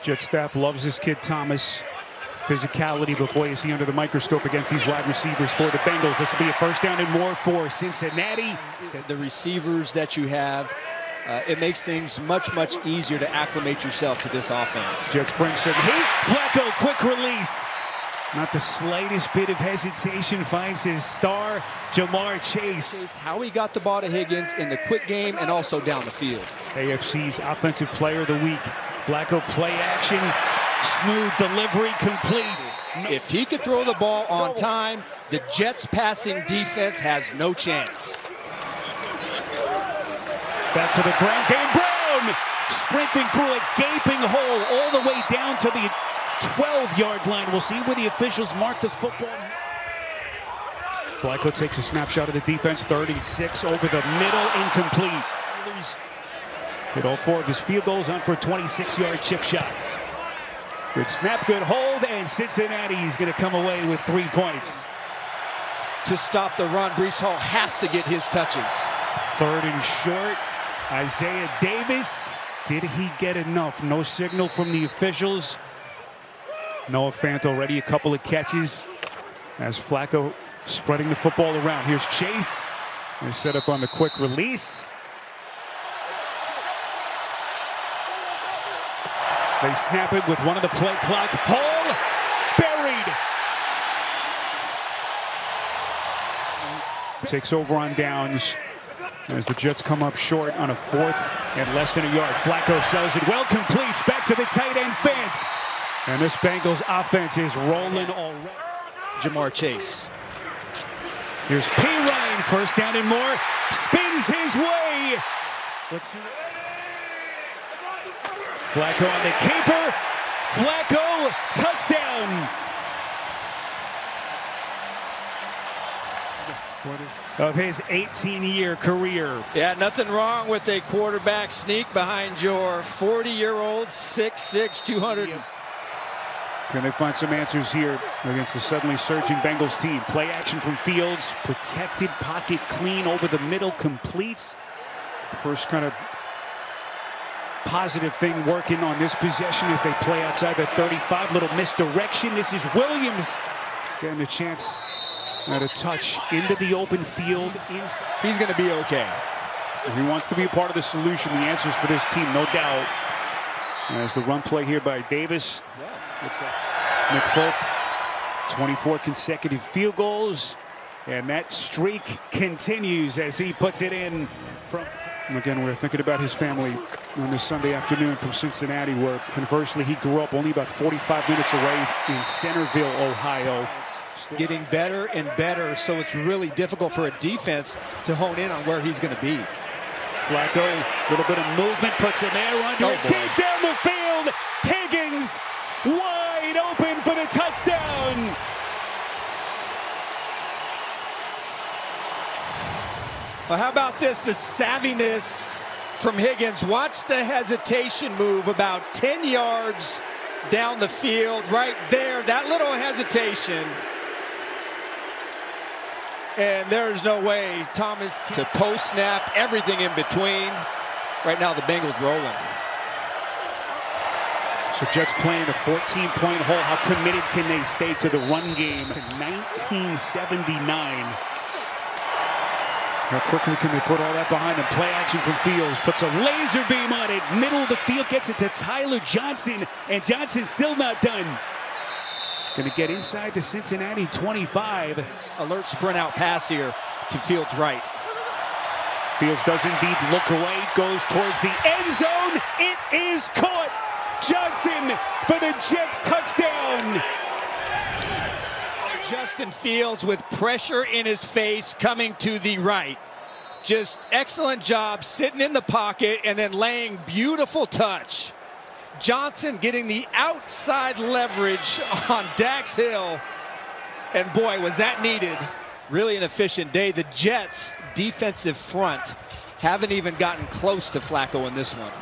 Jet staff loves this kid, Thomas. Physicality, but boy, is he under the microscope against these wide receivers for the Bengals. This will be a first down and more for Cincinnati. The receivers that you have, it makes things much, much easier to acclimate yourself to this offense. Jets bring some heat. Flacco, quick release. Not the slightest bit of hesitation. Finds his star, Jamar Chase. How he got the ball to Higgins in the quick game and also down the field. AFC's Offensive Player of the Week. Flacco play action. Smooth delivery, complete. If he could throw the ball on time, the Jets passing defense has no chance. Back to the ground game. Brown sprinting through a gaping hole all the way down to the 12-yard line. We'll see where the officials mark the football. Flacco takes a snapshot of the defense. 3rd and 6 over the middle, incomplete. Hit all 4 of his field goals on for a 26-yard chip shot. Good snap, good hold, and Cincinnati is going to come away with 3 points. To stop the run, Breece Hall has to get his touches. 3rd and short. Isaiah Davis. Did he get enough? No signal from the officials. Noah Fant already a couple of catches as Flacco spreading the football around. Here's Chase. They're set up on the quick release. They snap it with one of the play clock. Hall buried. Takes over on downs as the Jets come up short on a 4th and less than a yard. Flacco sells it well, completes back to the tight end Fant. And this Bengals offense is rolling already. Jamar Chase. Here's P. Ryan, first down and more. Spins his way. Let's see. Flacco on the keeper. Flacco, touchdown. Of his 18-year career. Yeah, nothing wrong with a quarterback sneak behind your 40-year-old, 6'6", 200. Can they find some answers here against the suddenly surging Bengals team? Play action from Fields. Protected, pocket clean over the middle, completes. First kind of positive thing working on this possession as they play outside the 35. Little misdirection. This is Williams getting a chance at a touch into the open field. He's going to be okay. If he wants to be a part of the solution, the answers for this team, no doubt. As the run play here by Davis. Looks like Nick Folk, 24 consecutive field goals, and that streak continues as he puts it in. Again, we're thinking about his family on this Sunday afternoon from Cincinnati, where conversely he grew up only about 45 minutes away in Centerville, Ohio. Getting better and better, so it's really difficult for a defense to hone in on where he's going to be. Flacco, a little bit of movement, puts him there under deep down the field. Higgins wide open for the touchdown. Well, how about this? The savviness from Higgins. Watch the hesitation move about 10 yards down the field. Right there, that little hesitation. And there's no way Thomas to post snap, everything in between. Right now, the Bengals rolling. So Jets playing a 14-point hole. How committed can they stay to the run game? To 1979. How quickly can they put all that behind them? Play action from Fields. Puts a laser beam on it. Middle of the field. Gets it to Tyler Johnson. And Johnson still not done. Going to get inside the Cincinnati 25. Alert sprint out pass here to Fields right. Fields does indeed look right. Goes towards the end zone. It is caught. Johnson for the Jets touchdown. Justin Fields with pressure in his face coming to the right. Just excellent job sitting in the pocket and then laying beautiful touch. Johnson getting the outside leverage on Dax Hill. And boy, was that needed. Really an efficient day. The Jets defensive front haven't even gotten close to Flacco in this one.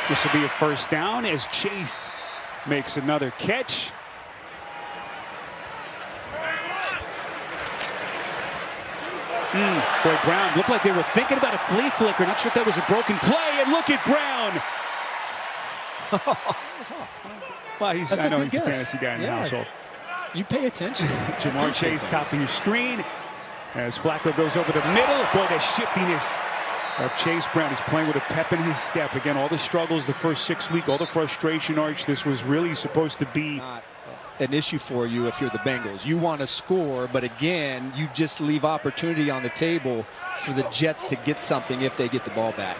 This will be a first down as Chase makes another catch. Boy, Brown looked like they were thinking about a flea flicker. Not sure if that was a broken play. And look at Brown. Well, I know he's the fantasy guy in the household. You pay attention. Jamar Chase top of your screen as Flacco goes over the middle. Boy, the shiftiness of Chase Brown. He's playing with a pep in his step. Again, all the struggles the first 6 weeks, all the frustration, Arch. This was really supposed to be not an issue for you if you're the Bengals. You want to score, but again, you just leave opportunity on the table for the Jets to get something if they get the ball back.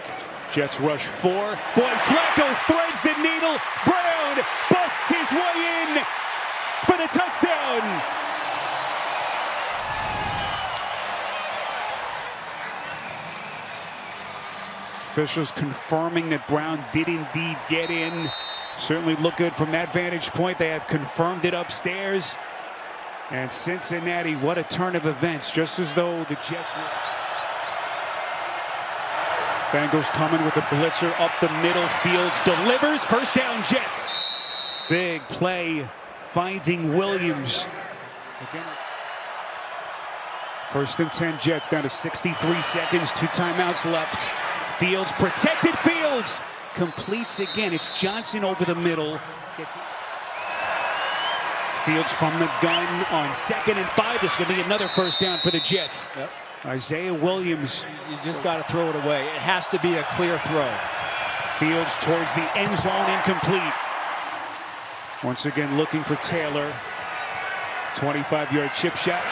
Jets rush 4. Boy, Flacco threads the needle. Brown busts his way in for the touchdown. Officials confirming that Brown did indeed get in. Certainly look good from that vantage point. They have confirmed it upstairs. And Cincinnati, what a turn of events. Just as though the Jets were. Bengals coming with a blitzer up the middle. Fields delivers. First down, Jets. Big play finding Williams. Again. First and 10, Jets down to 63 seconds. 2 timeouts left. Fields protected. Fields completes again. It's Johnson over the middle. Fields from the gun on 2nd and 5. This is going to be another first down for the Jets. Yep. Isaiah Williams. You just got to throw it away. It has to be a clear throw. Fields towards the end zone, incomplete. Once again looking for Taylor. 25-yard chip shot.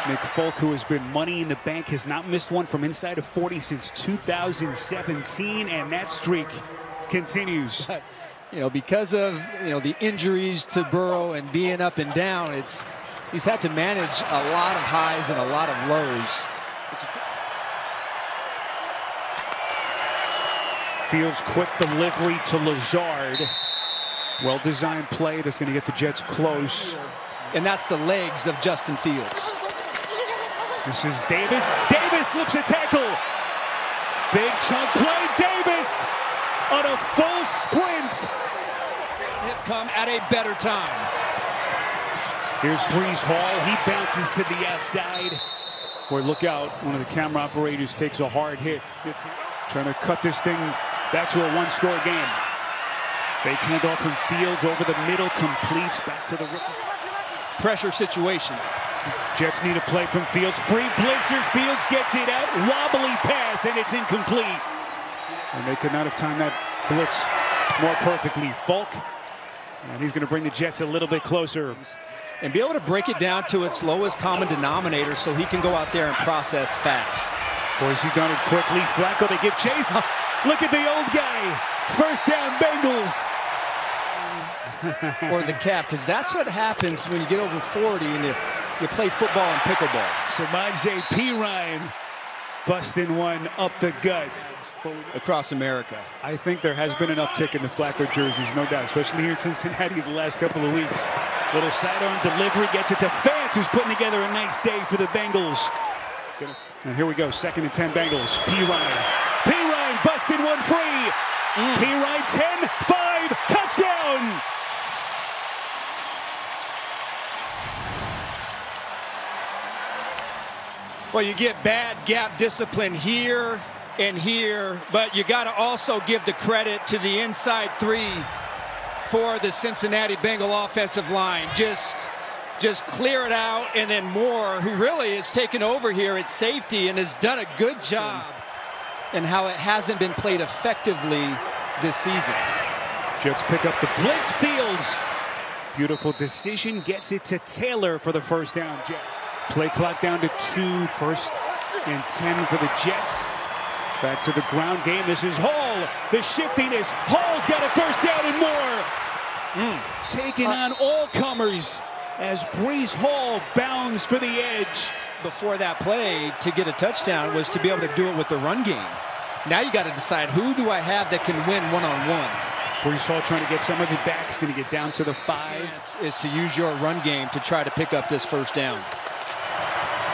Nick Folk, who has been money in the bank, has not missed one from inside of 40 since 2017, and that streak continues. But, because of the injuries to Burrow and being up and down, he's had to manage a lot of highs and a lot of lows. Fields quick delivery to Lazard. Well-designed play that's going to get the Jets close. And that's the legs of Justin Fields. This is Davis. Davis slips a tackle. Big chunk play. Davis on a full sprint. Have come at a better time. Here's Brees Hall. He bounces to the outside. Boy, look out. One of the camera operators takes a hard hit. It's trying to cut this thing back to a one-score game. Fake handoff from Fields over the middle. Completes back to the rookie. Pressure situation. Jets need a play from Fields. Free blitzer. Fields gets it out. Wobbly pass, and it's incomplete. And they could not have timed that blitz more perfectly. Folk. And he's going to bring the Jets a little bit closer. And be able to break it down to its lowest common denominator so he can go out there and process fast. Boys, he done it quickly. Flacco, they give chase. Look at the old guy. First down, Bengals. Or the cap, because that's what happens when you get over 40 and you play football and pickleball. Samaje Perine busting one up the gut. Across America. I think there has been an uptick in the Flacco jerseys, no doubt, especially here in Cincinnati the last couple of weeks. Little sidearm delivery gets it to Fantz, who's putting together a nice day for the Bengals. And here we go, 2nd and 10 Bengals. Perine busted one free. Perine 10-5, touchdown. Well, you get bad gap discipline here and here, but you got to also give the credit to the inside 3 for the Cincinnati Bengal offensive line. Just clear it out, and then Moore, who really has taken over here at safety and has done a good job in how it hasn't been played effectively this season. Jets pick up the blitz. Fields. Beautiful decision. Gets it to Taylor for the first down, Jets. Play clock down to 2. 1st and 10 for the Jets. Back to the ground game. This is Hall. The shiftiness. Hall's got a first down and more. Taking on all comers as Brees Hall bounds for the edge. Before that play, to get a touchdown was to be able to do it with the run game. Now you got to decide, who do I have that can win one-on-one? Brees Hall trying to get some of it back. He's going to get down to the 5. It's to use your run game to try to pick up this first down.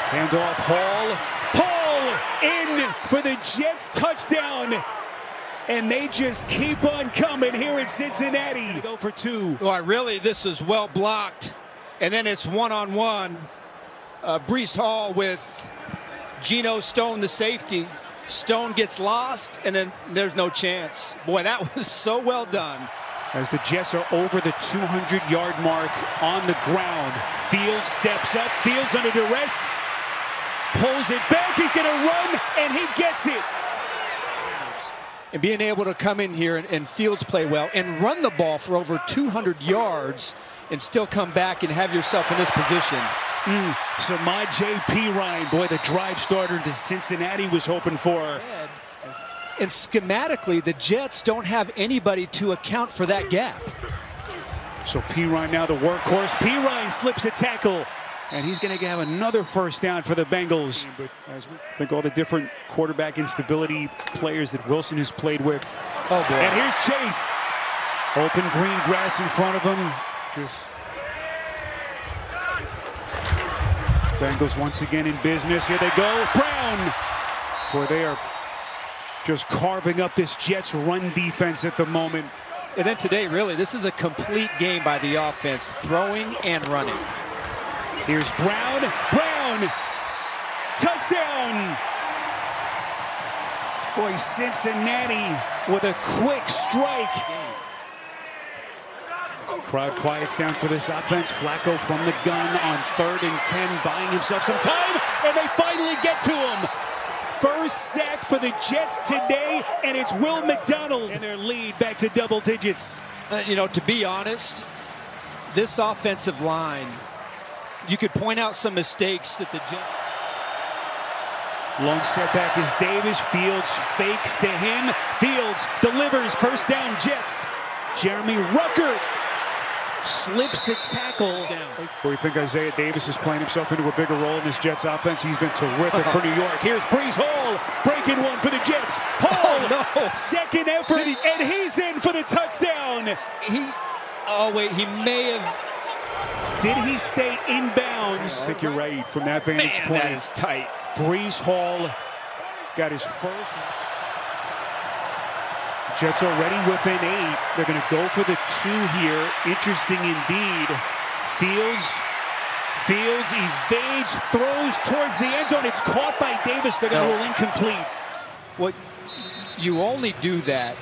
Handoff, Hall. Hall in for the Jets touchdown. And they just keep on coming here in Cincinnati. Go for 2. Well, really, this is well blocked. And then it's one-on-one. Brees Hall with Geno Stone, the safety. Stone gets lost, and then there's no chance. Boy, that was so well done. As the Jets are over the 200-yard mark on the ground. Fields steps up. Fields under duress. Pulls it back. He's going to run, and he gets it. And being able to come in here and Fields play well and run the ball for over 200 yards and still come back and have yourself in this position. So my J.P. Ryan, boy, the drive starter to Cincinnati was hoping for. And schematically, the Jets don't have anybody to account for that gap. So Pirine now the workhorse. Pirine slips a tackle. And he's going to have another first down for the Bengals. But as we think all the different quarterback instability players that Wilson has played with. Oh, boy. And here's Chase. Open green grass in front of him. Bengals once again in business. Here they go. Brown. Boy, they are just carving up this Jets run defense at the moment. And then today, really, this is a complete game by the offense, throwing and running. Here's Brown. Brown. Touchdown. Boy, Cincinnati with a quick strike. Crowd quiets down for this offense. Flacco from the gun on 3rd and 10, buying himself some time, and they finally get to him. First sack for the Jets today, and it's Will McDonald. And their lead back to double digits. You know, to be honest, this offensive line, you could point out some mistakes that the Jets. Long setback is Davis. Fields fakes to him. Fields delivers. First down, Jets. Jeremy Ruckert slips the tackle. Where you think Isaiah Davis is playing himself into a bigger role in this Jets offense? He's been terrific for New York. Here's Brees Hall breaking one for the Jets. Hall, no. Second effort, and he's in for the touchdown. He may have. Did he stay inbounds? I think you're right from that vantage point. That is tight. Brees Hall got his first. Jets already within 8. They're going to go for the 2 here. Interesting indeed. Fields evades, throws towards the end zone. It's caught by Davis. They're going to rule incomplete. Well, you only do that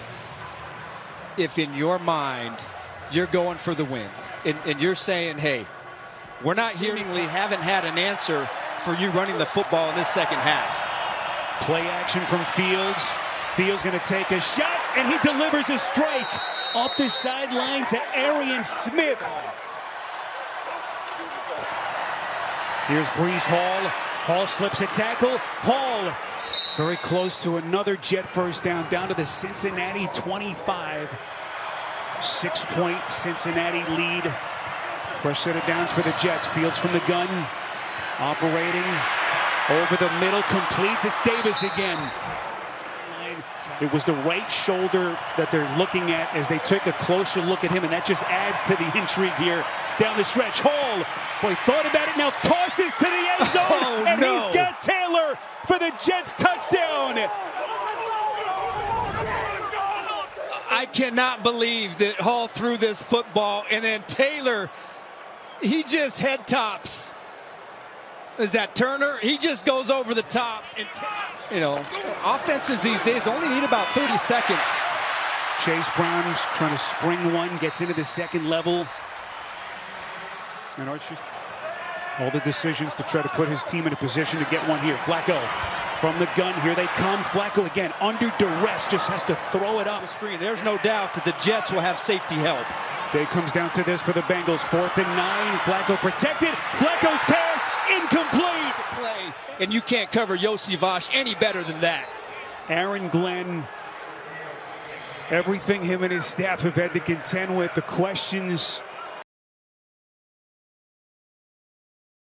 if in your mind you're going for the win. And you're saying, hey, we're not seemingly haven't had an answer for you running the football in this second half. Play action from Fields. Fields going to take a shot, and he delivers a strike off the sideline to Arian Smith. Here's Brees Hall. Hall slips a tackle. Hall very close to another Jet first down to the Cincinnati 25. 6-point Cincinnati lead. Fresh set of downs for the Jets. Fields from the gun. Operating over the middle. Completes. It's Davis again. It was the right shoulder that they're looking at as they took a closer look at him, and that just adds to the intrigue here down the stretch. Hall, boy, thought about it, now tosses to the end zone, and he's got Taylor for the Jets touchdown. I cannot believe that Hall threw this football, and then Taylor, he just head tops. Is that Turner? He just goes over the top. And you know, offenses these days only need about 30 seconds. Chase Brown's trying to spring one, gets into the second level. And Archer's all the decisions to try to put his team in a position to get one here. Flacco from the gun. Here they come. Flacco again under duress, just has to throw it up. The screen. There's no doubt that the Jets will have safety help. Day comes down to this for the Bengals. 4th and 9. Flacco protected. Flacco's pass incomplete. Play, and you can't cover Yossi Vosh any better than that. Aaron Glenn, everything him and his staff have had to contend with, the questions